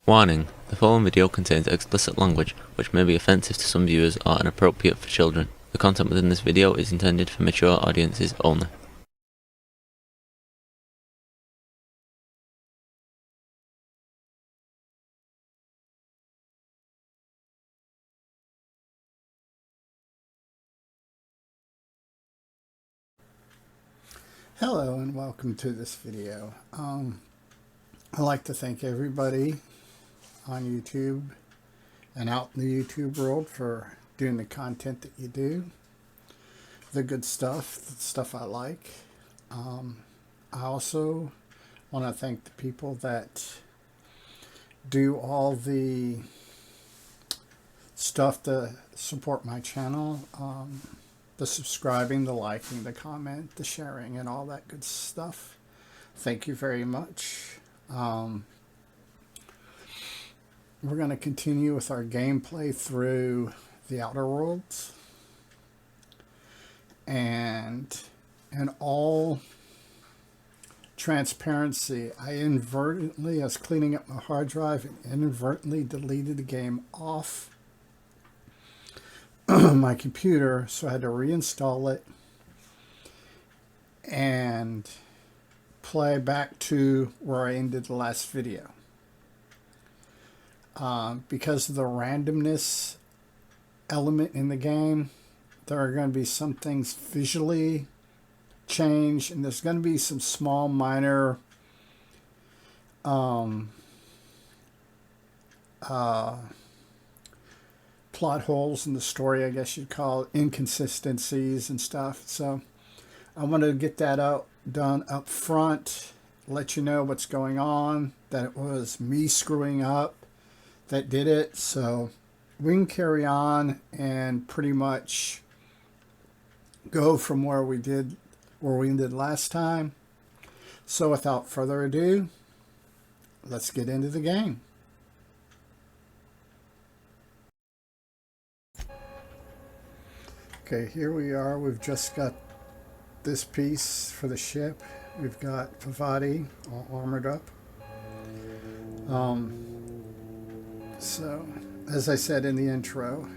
Warning: the following video contains explicit language which may be offensive to some viewers or inappropriate for children. The content within this video is intended for mature audiences only. Hello and welcome to this video. I'd like to thank everybody on YouTube and out in the YouTube world for doing the content that you do, the good stuff, the stuff I like. I also want to thank the people that do all the stuff to support my channel. The subscribing, the liking, the comment, the sharing, and all that good stuff. Thank you very much. We're going to continue with our gameplay through the Outer Worlds. And in all transparency, I was cleaning up my hard drive and inadvertently deleted the game off my computer, so I had to reinstall it and play back to where I ended the last video. Because of the randomness element in the game, there are going to be some things visually changed, and there's going to be some small minor plot holes in the story, I guess you'd call it, inconsistencies and stuff. So I wanted to get that done up front, let you know what's going on, that it was me screwing up that did it. So we can carry on and pretty much go from where we ended last time. So without further ado, let's get into the game. Okay, here we are. We've just got this piece for the ship. We've got Pavati all armored up. So, as I said in the intro,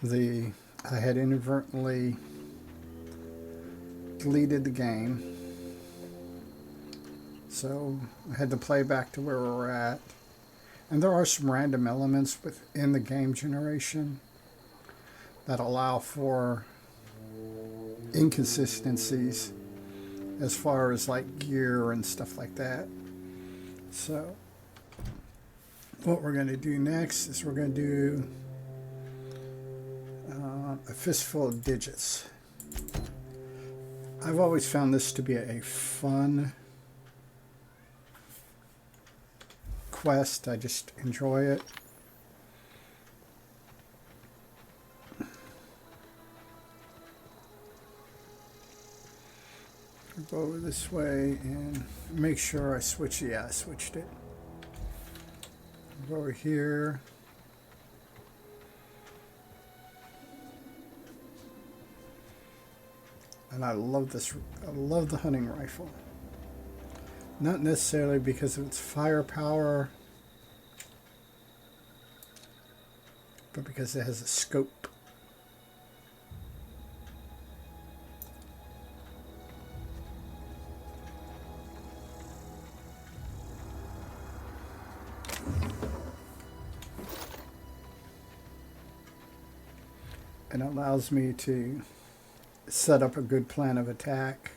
I had inadvertently deleted the game. So, I had to play back to where we were at. And there are some random elements within the game generation that allow for inconsistencies as far as like gear and stuff like that. So what we're going to do next is we're going to do a fistful of digits. I've always found this to be a fun quest. I just enjoy it. Go over this way and make sure I switch. Yeah, I switched it. Go over here. And I love this. I love the hunting rifle. Not necessarily because of its firepower, but because it has a scope. And it allows me to set up a good plan of attack.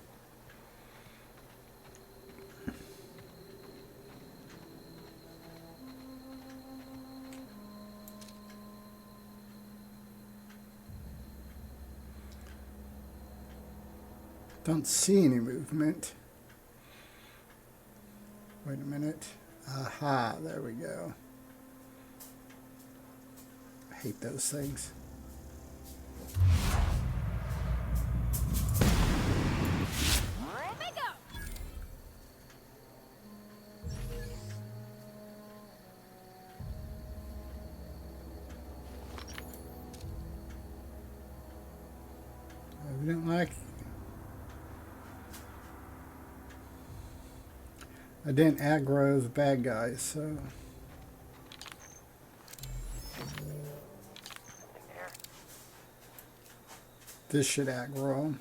Don't see any movement. Wait a minute. Aha, there we go. I hate those things. I didn't like I didn't aggro the bad guys, so... This should aggro them.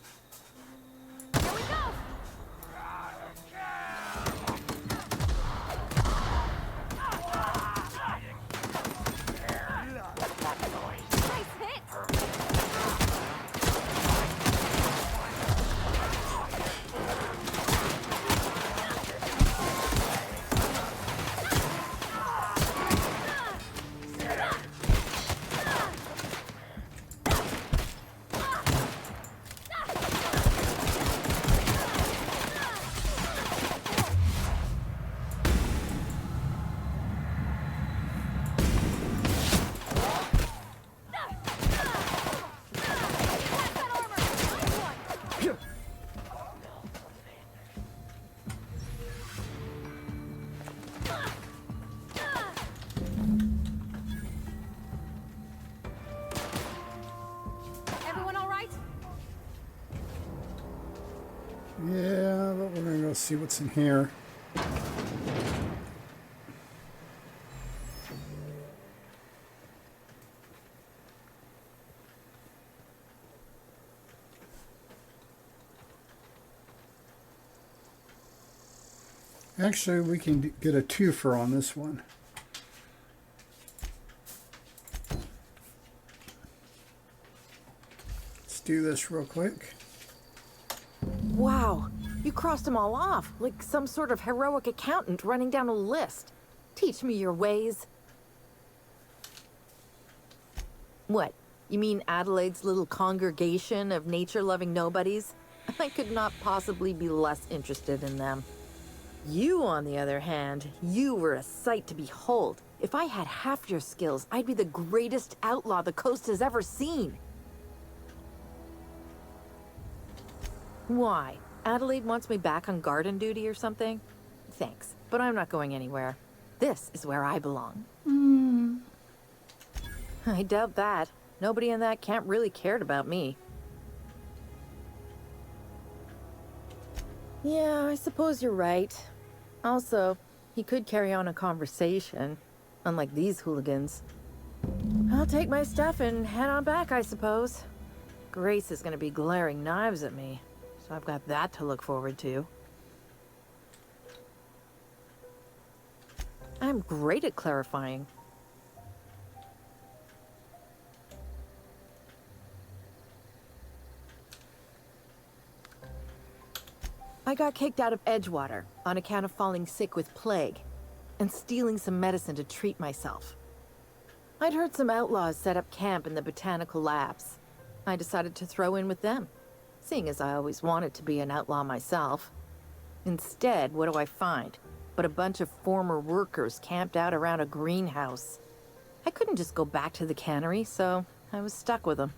Yeah, but we're gonna go see what's in here. Actually, we can get a twofer on this one. Let's do this real quick. Wow, you crossed them all off, like some sort of heroic accountant running down a list. Teach me your ways. What, you mean Adelaide's little congregation of nature-loving nobodies? I could not possibly be less interested in them. You, on the other hand, you were a sight to behold. If I had half your skills, I'd be the greatest outlaw the coast has ever seen. Why? Adelaide wants me back on garden duty or something? Thanks, but I'm not going anywhere. This is where I belong. I doubt that. Nobody in that camp really cared about me. Yeah, I suppose you're right. Also, he could carry on a conversation, unlike these hooligans. I'll take my stuff and head on back, I suppose. Grace is gonna be glaring knives at me, so I've got that to look forward to. I'm great at clarifying. I got kicked out of Edgewater on account of falling sick with plague and stealing some medicine to treat myself. I'd heard some outlaws set up camp in the botanical labs. I decided to throw in with them, seeing as I always wanted to be an outlaw myself. Instead, what do I find but a bunch of former workers camped out around a greenhouse? I couldn't just go back to the cannery, so I was stuck with them.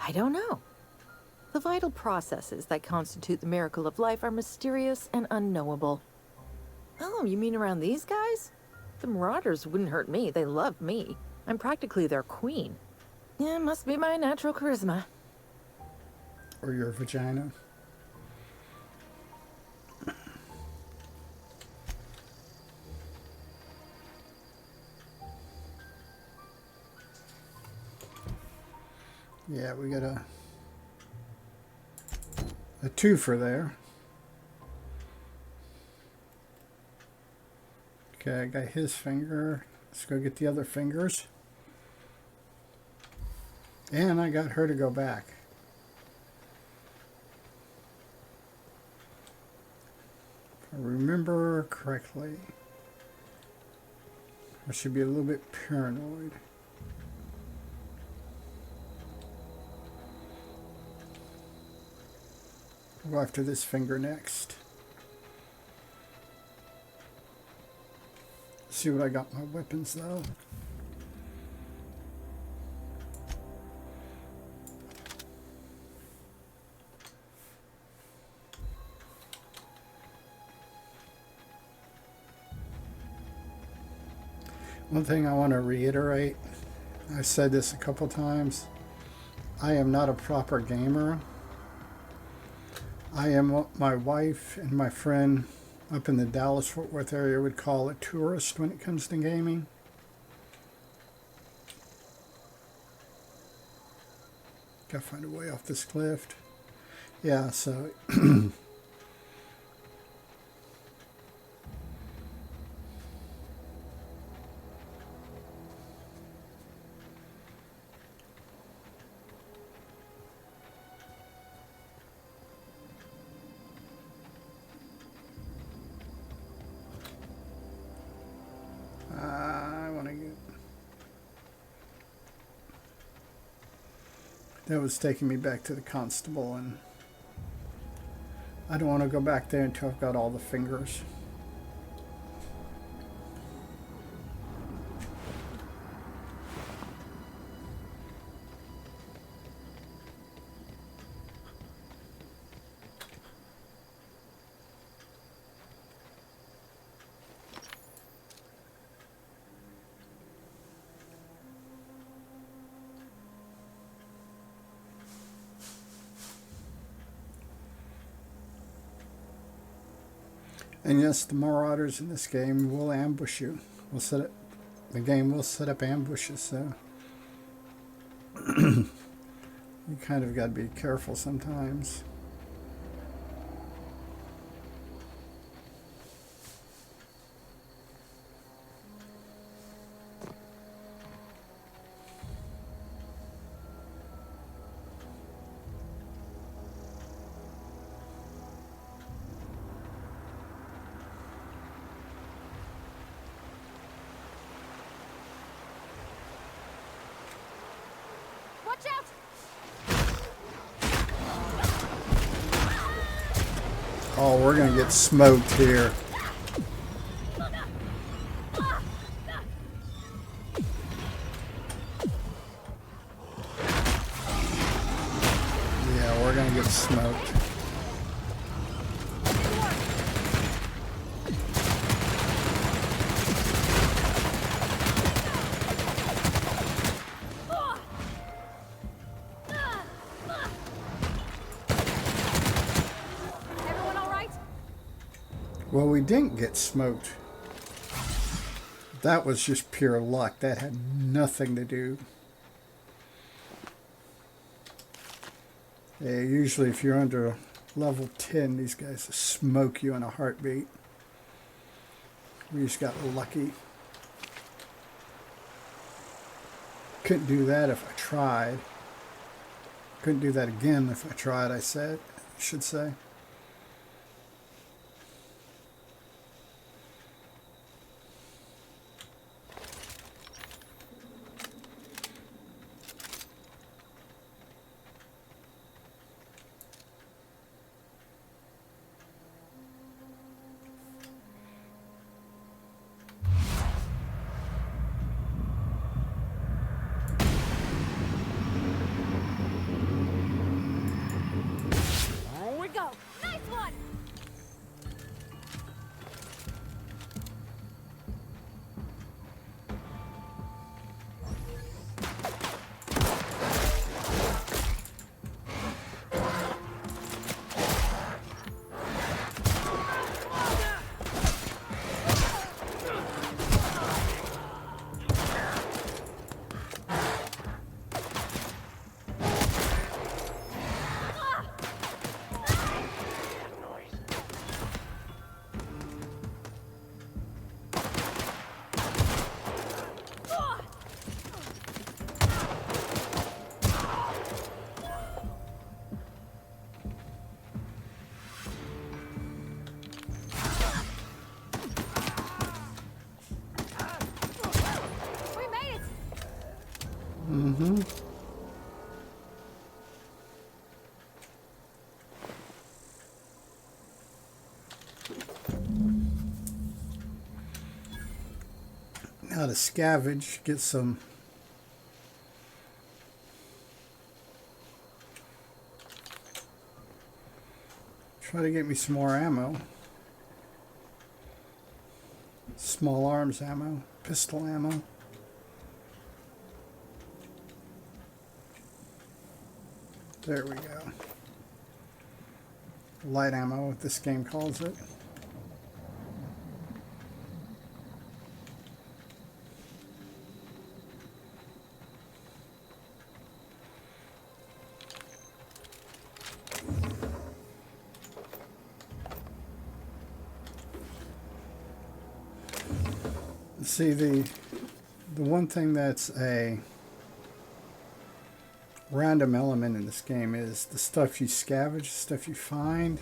I don't know. The vital processes that constitute the miracle of life are mysterious and unknowable. Oh, you mean around these guys? The Marauders wouldn't hurt me. They love me. I'm practically their queen. Yeah, must be my natural charisma. Or your vagina. Yeah, we got a twofer there. Okay, I got his finger. Let's go get the other fingers. And I got her to go back. If I remember correctly, I should be a little bit paranoid. Go after this finger next. See what I got in my weapons though. One thing I want to reiterate, I've said this a couple times, I am not a proper gamer. I am what my wife and my friend up in the Dallas-Fort Worth area would call a tourist when it comes to gaming. Gotta find a way off this cliff. Yeah, so I want to get... That was taking me back to the constable, and I don't want to go back there until I've got all the fingers. And yes, the Marauders in this game will ambush you. The game will set up ambushes, so you kind of got to be careful sometimes. Watch out! Oh, we're going to get smoked here. Yeah, we're going to get smoked. Well, we didn't get smoked. That was just pure luck. That had nothing to do. Yeah, usually if you're under level 10, these guys will smoke you in a heartbeat. We just got lucky. Couldn't do that if I tried. Couldn't do that again if I tried, I should say. Now to scavenge, get some try to get me some more ammo. Small arms ammo, pistol ammo. There we go. light ammo, this game calls it. See, the one thing that's a random element in this game is the stuff you scavenge, the stuff you find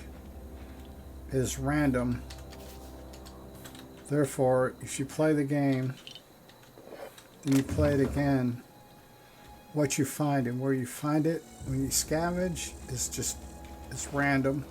is random. Therefore, if you play the game, then you play it again, what you find and where you find it when you scavenge is random.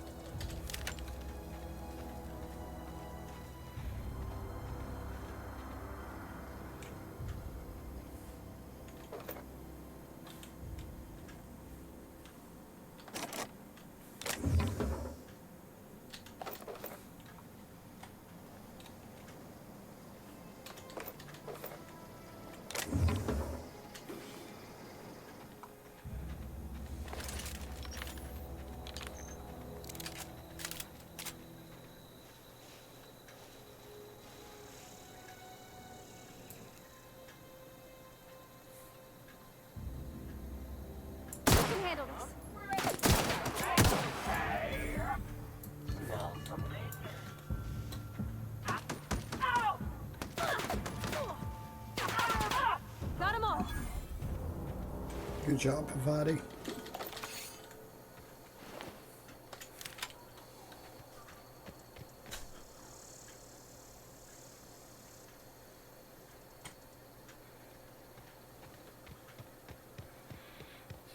Good job, Pavati.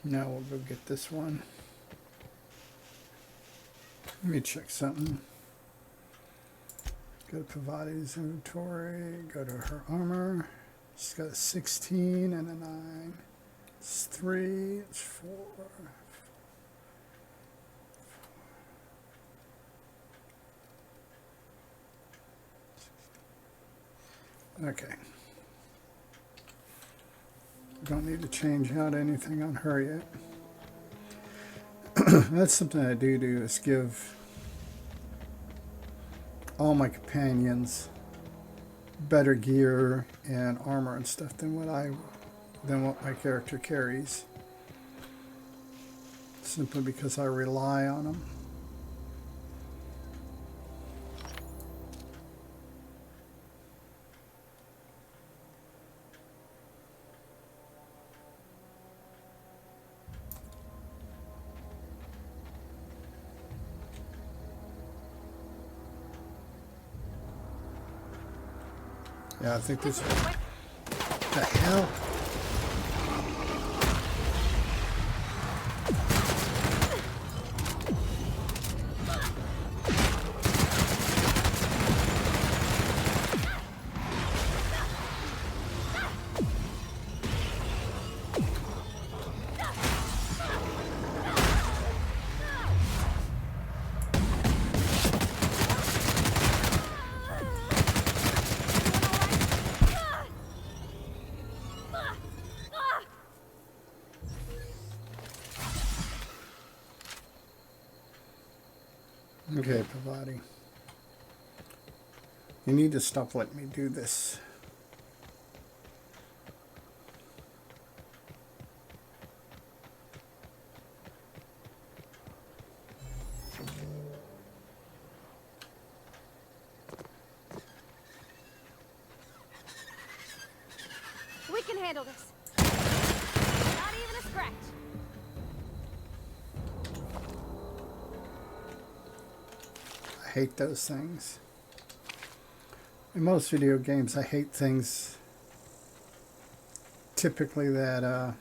Now we'll go get this one. Let me check something. Go to Pavati's inventory, go to her armor. She's got a 16 and a 9. It's 3, it's 4. Okay. Don't need to change out anything on her yet. That's something I do is give all my companions better gear and armor and stuff than what my character carries, simply because I rely on them. Yeah, I think this. What the hell? Okay, Pavati. You need to stop letting me do this. We can handle this. Not even a scratch. I hate those things. In most video games, I hate things typically that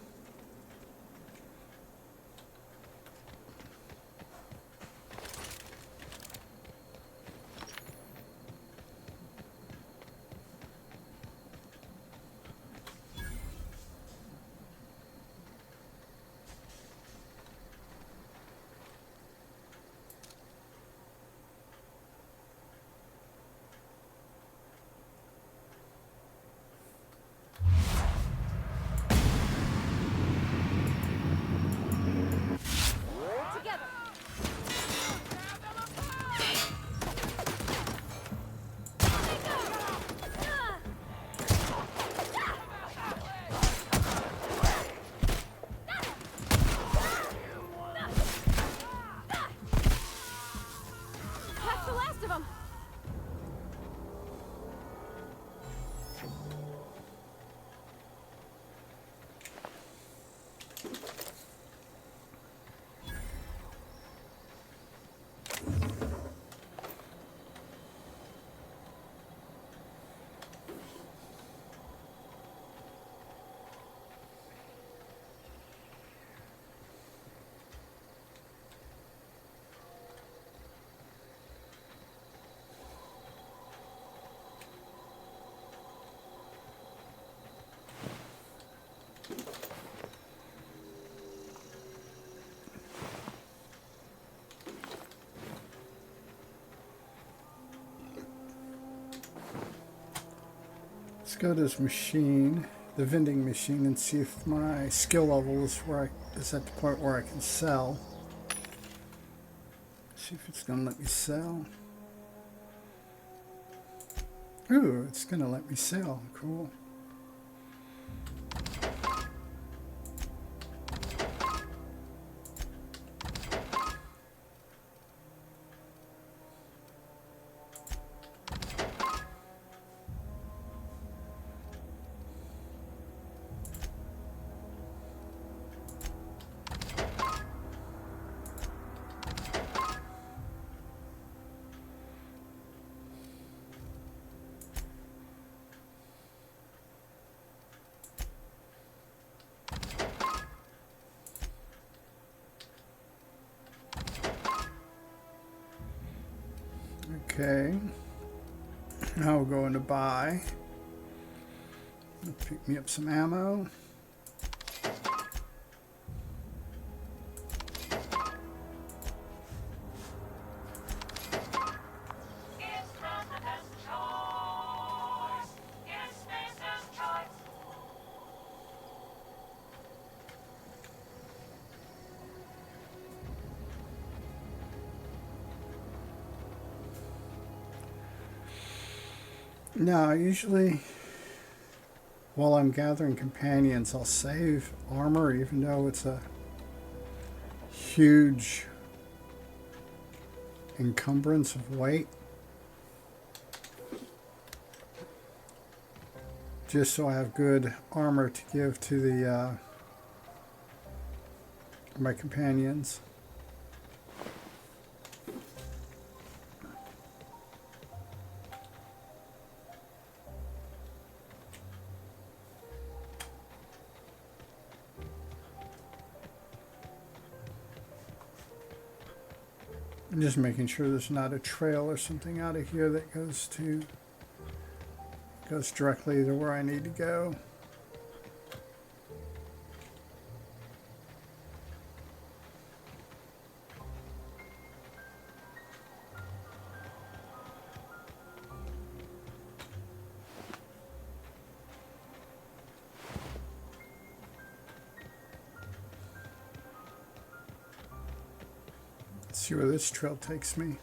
Let's go to this machine, the vending machine, and see if my skill level is at the point where I can sell. See if it's going to let me sell. Ooh, it's going to let me sell. Cool. Okay, now we'll go into buy. Pick me up some ammo. Now, usually while I'm gathering companions, I'll save armor, even though it's a huge encumbrance of weight. Just so I have good armor to give to the my companions. I'm just making sure there's not a trail or something out of here that goes directly to where I need to go. See where this trail takes me.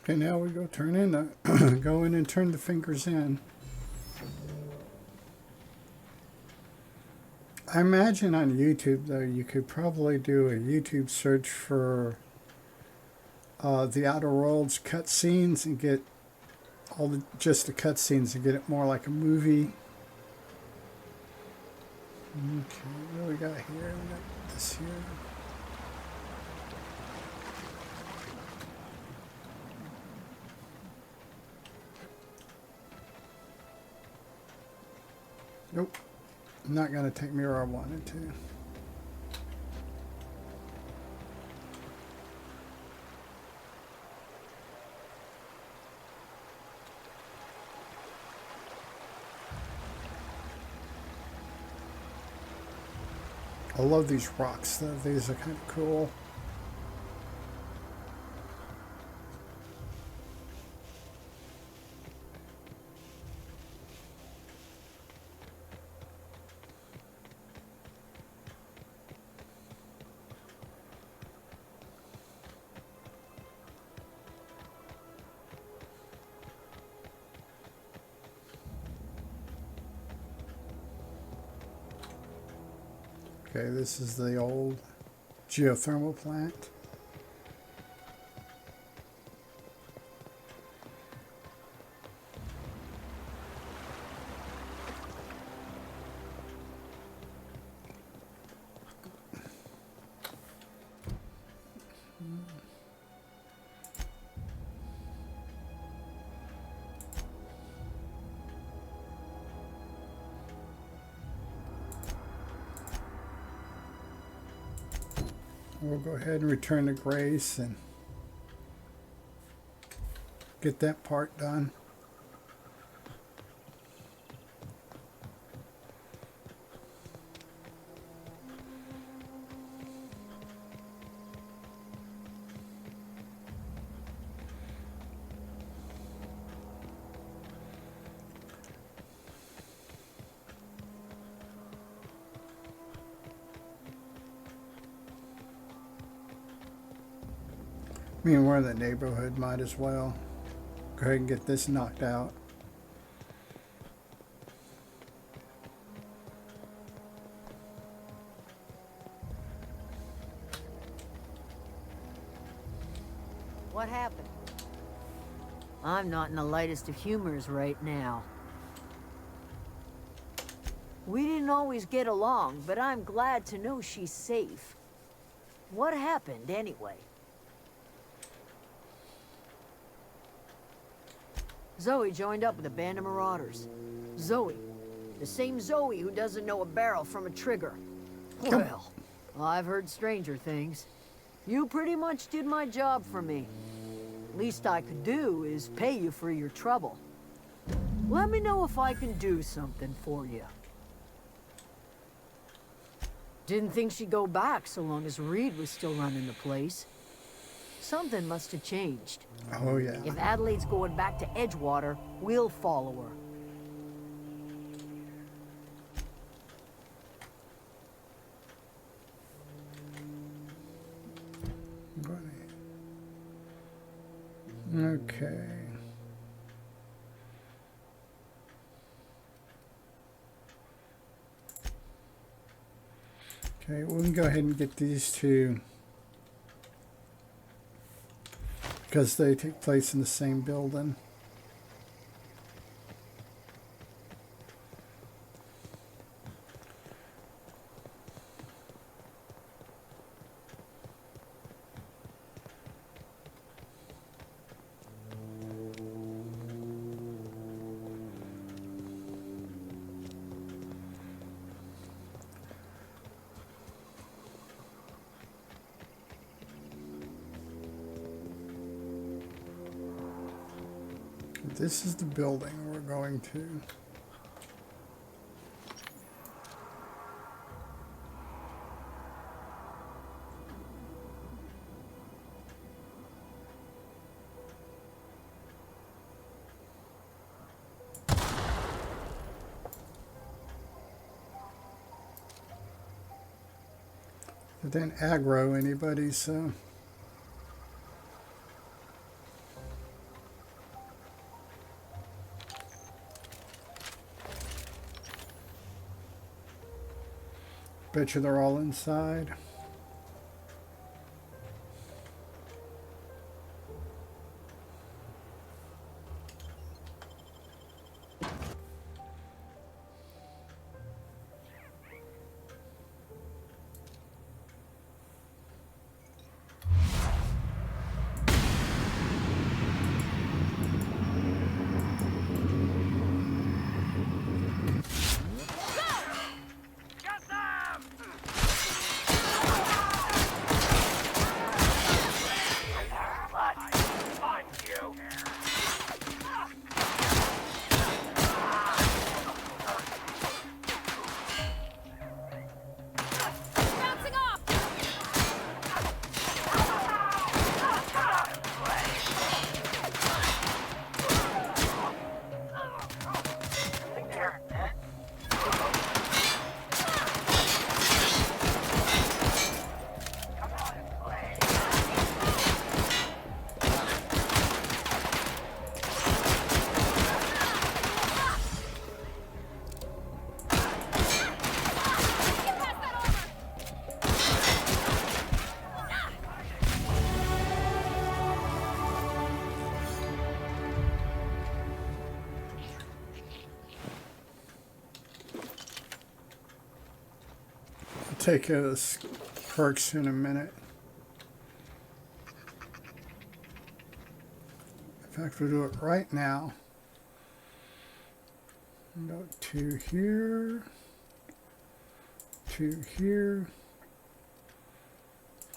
Okay, now we go turn in the go in and turn the fingers in. I imagine on YouTube though you could probably do a YouTube search for the Outer Worlds cutscenes and get just the cutscenes and get it more like a movie. Okay, what do we got here? We got this here. Nope, not going to take me where I wanted to. I love these rocks though. These are kind of cool. Okay, this is the old geothermal plant. We'll go ahead and return to Grace and get that part done. I mean, we're in the neighborhood, might as well go ahead and get this knocked out. What happened? I'm not in the lightest of humors right now. We didn't always get along, but I'm glad to know she's safe. What happened, anyway? Zoe joined up with a band of marauders. Zoe. The same Zoe who doesn't know a barrel from a trigger. Well, I've heard stranger things. You pretty much did my job for me. Least I could do is pay you for your trouble. Let me know if I can do something for you. Didn't think she'd go back so long as Reed was still running the place. Something must have changed. Oh, yeah. If Adelaide's going back to Edgewater, we'll follow her. Okay. Okay, we can go ahead and get these two because they take place in the same building. This is the building we're going to. It didn't aggro anybody, so. Bet you they're all inside. take care of this perks in a minute. In fact, we'll do it right now. Go to here, to here,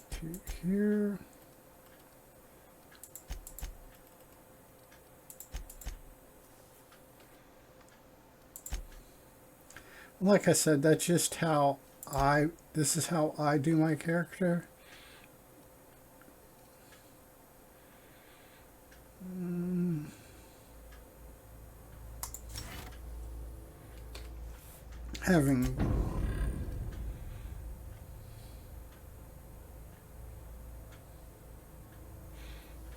to here. Like I said, that's just how this is how I do my character. Having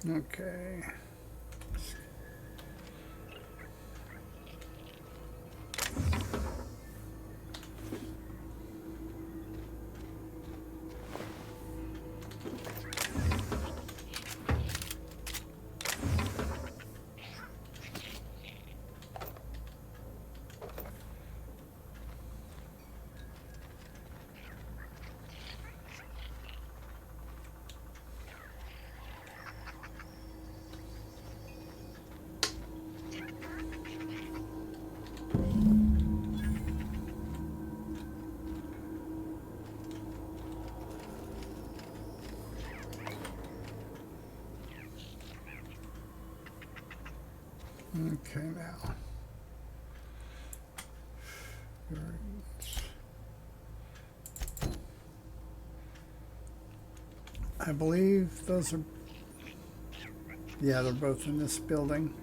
okay. Okay, now. I believe those are, yeah, they're both in this building.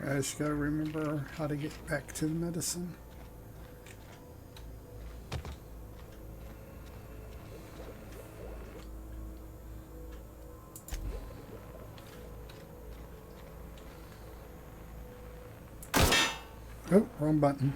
I just gotta remember how to get back to the medicine. Oh, wrong button.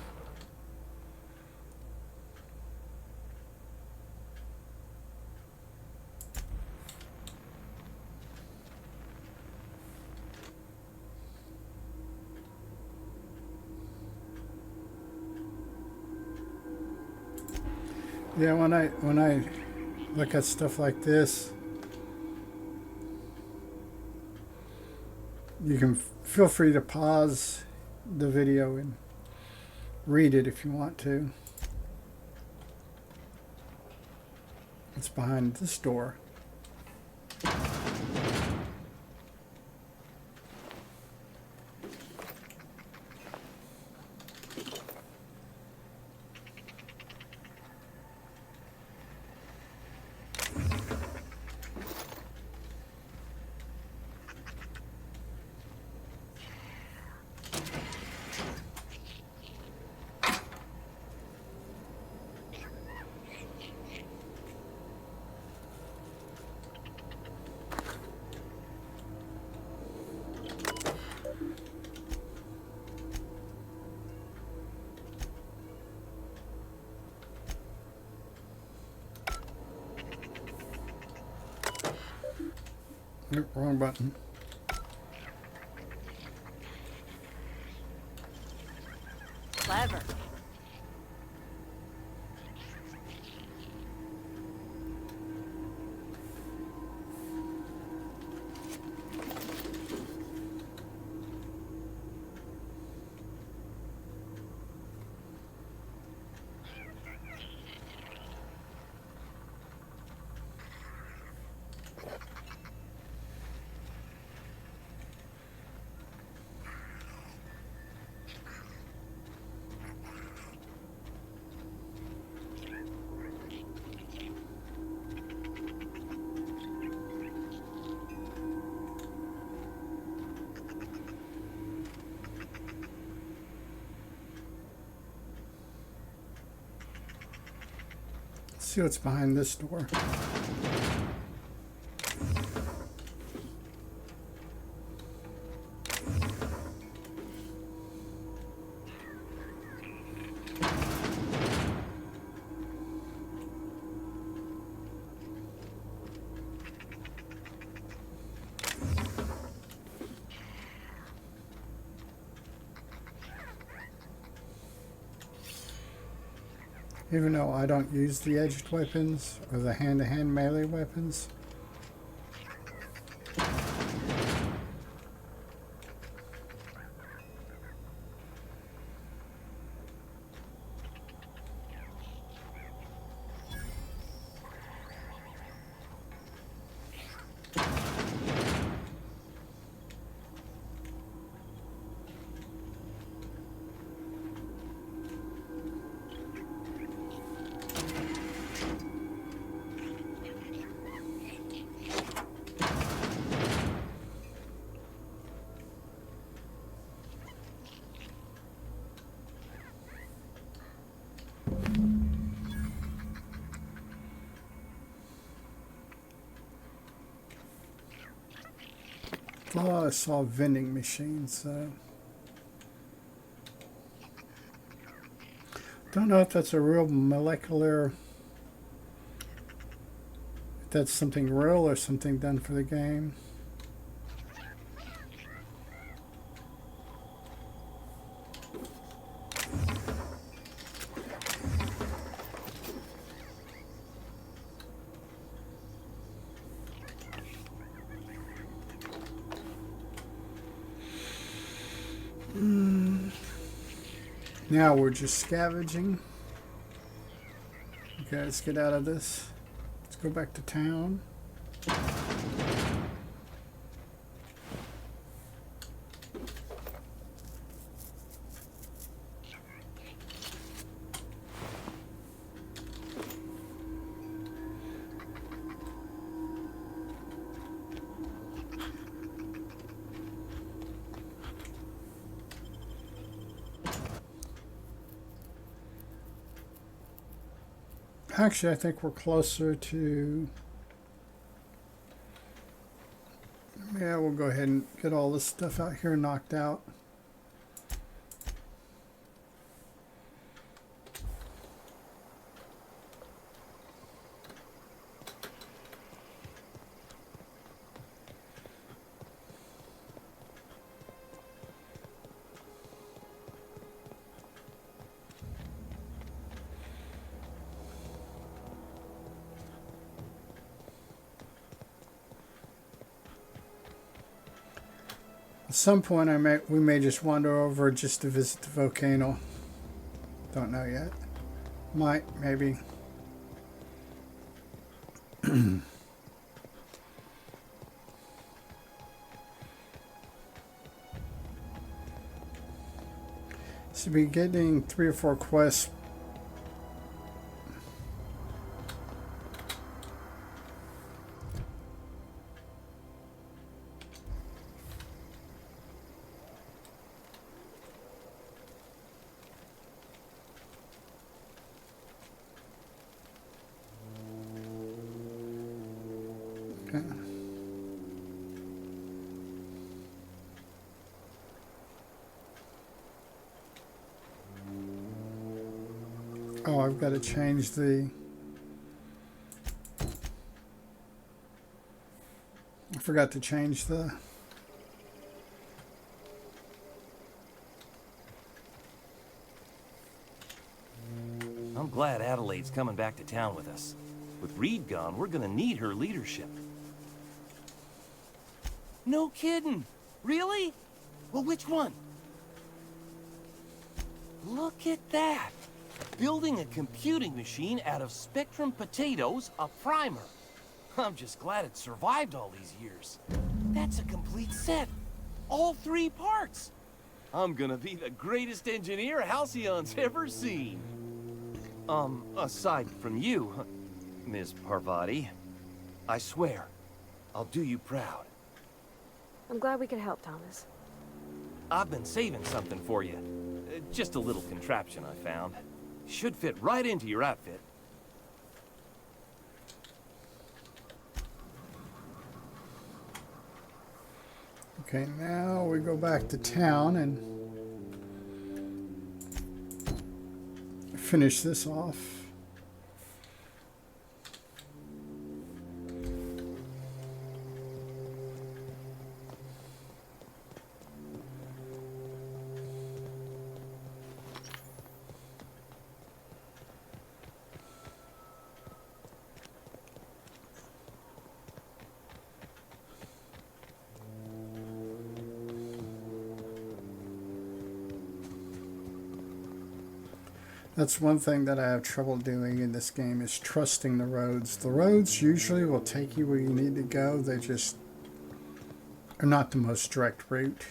Yeah, when I look at stuff like this, you can feel free to pause the video and read it if you want to. It's behind this door. Nope, wrong button. Clever. see what's behind this door. Even though I don't use the edged weapons or the hand-to-hand melee weapons. Oh, I saw vending machines. Don't know if that's a real molecular, if that's something real or something done for the game. Now we're just scavenging. Okay, let's get out of this. Let's go back to town. Actually, I think we're closer to... Yeah, we'll go ahead and get all this stuff out here knocked out. At some point, we may just wander over just to visit the volcano. Don't know yet. Might, maybe. Should be getting 3 or 4 quests. Oh, I've got to change the... I forgot to change the... I'm glad Adelaide's coming back to town with us. With Reed gone, we're gonna need her leadership. No kidding! Really? Well, which one? Look at that! Building a computing machine out of Spectrum potatoes, a primer. I'm just glad it survived all these years. That's a complete set. All 3 parts. I'm gonna be the greatest engineer Halcyon's ever seen. Aside from you, Ms. Parvati, I swear, I'll do you proud. I'm glad we could help, Thomas. I've been saving something for you. Just a little contraption I found. Should fit right into your outfit. Okay, now we go back to town and finish this off. That's one thing that I have trouble doing in this game is trusting the roads. The roads usually will take you where you need to go. They just are not the most direct route.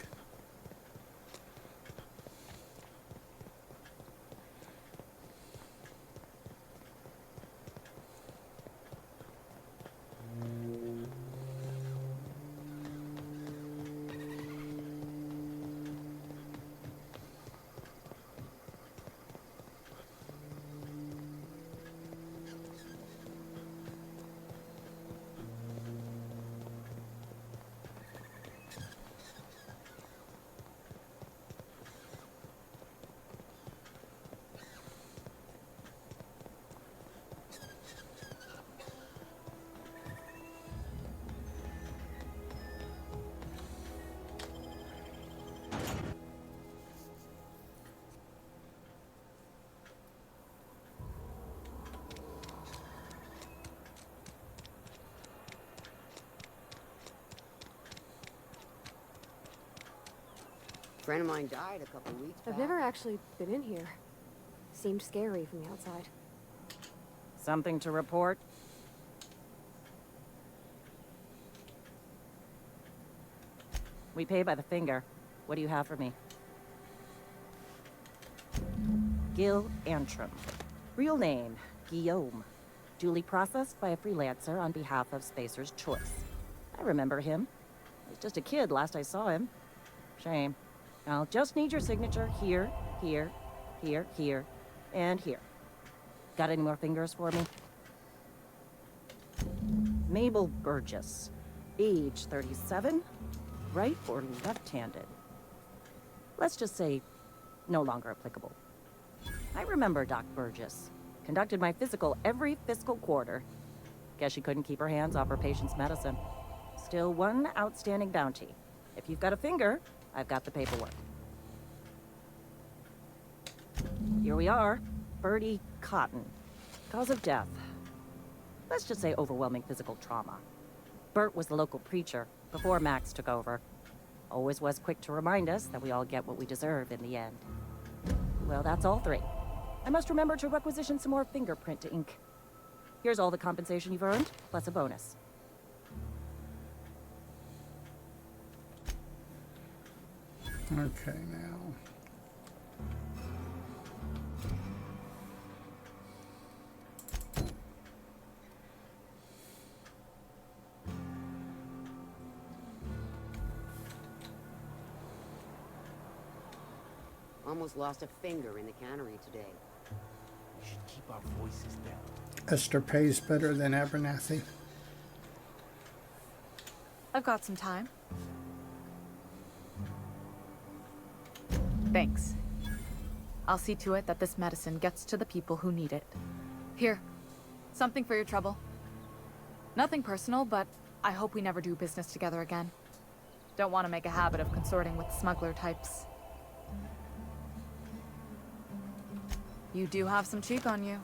A friend of mine died a couple weeks back. I've never actually been in here. Seemed scary from the outside. Something to report? We pay by the finger. What do you have for me? Gil Antrim. Real name, Guillaume. Duly processed by a freelancer on behalf of Spacer's Choice. I remember him. He was just a kid last I saw him. Shame. I'll just need your signature here, here, here, here, and here. Got any more fingers for me? Mabel Burgess. Age 37. Right or left-handed? Let's just say no longer applicable. I remember Doc Burgess. Conducted my physical every fiscal quarter. Guess she couldn't keep her hands off her patient's medicine. Still one outstanding bounty. If you've got a finger, I've got the paperwork. Here we are. Bertie Cotton. Cause of death. Let's just say overwhelming physical trauma. Bert was the local preacher before Max took over. Always was quick to remind us that we all get what we deserve in the end. Well, that's all three. I must remember to requisition some more fingerprint ink. Here's all the compensation you've earned, plus a bonus. Okay, now. Almost lost a finger in the cannery today. We should keep our voices down. Esther pays better than Abernathy. I've got some time. Thanks. I'll see to it that this medicine gets to the people who need it. Here, something for your trouble. Nothing personal, but I hope we never do business together again. Don't want to make a habit of consorting with smuggler types. You do have some cheek on you.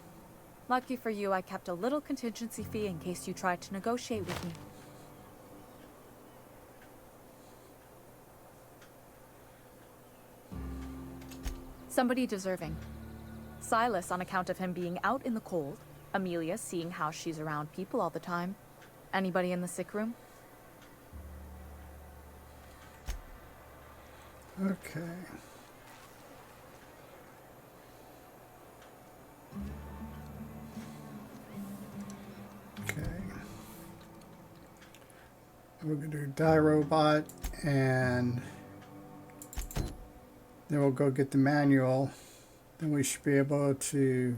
Lucky for you, I kept a little contingency fee in case you tried to negotiate with me. Somebody deserving. Silas on account of him being out in the cold. Amelia seeing how she's around people all the time. Anybody in the sick room? Okay. Okay. We're going to do Die Robot, and then we'll go get the manual. Then we should be able to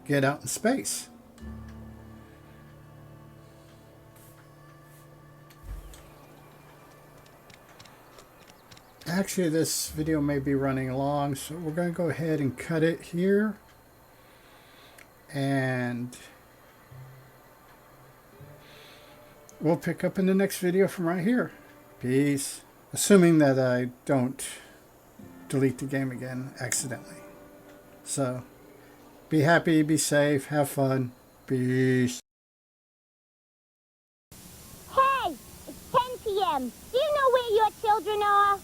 get out in space. Actually, this video may be running long, so we're going to go ahead and cut it here. And we'll pick up in the next video from right here. Peace. Assuming that I don't delete the game again accidentally. So, be happy, be safe, have fun. Peace. Hey, it's 10 p.m. Do you know where your children are?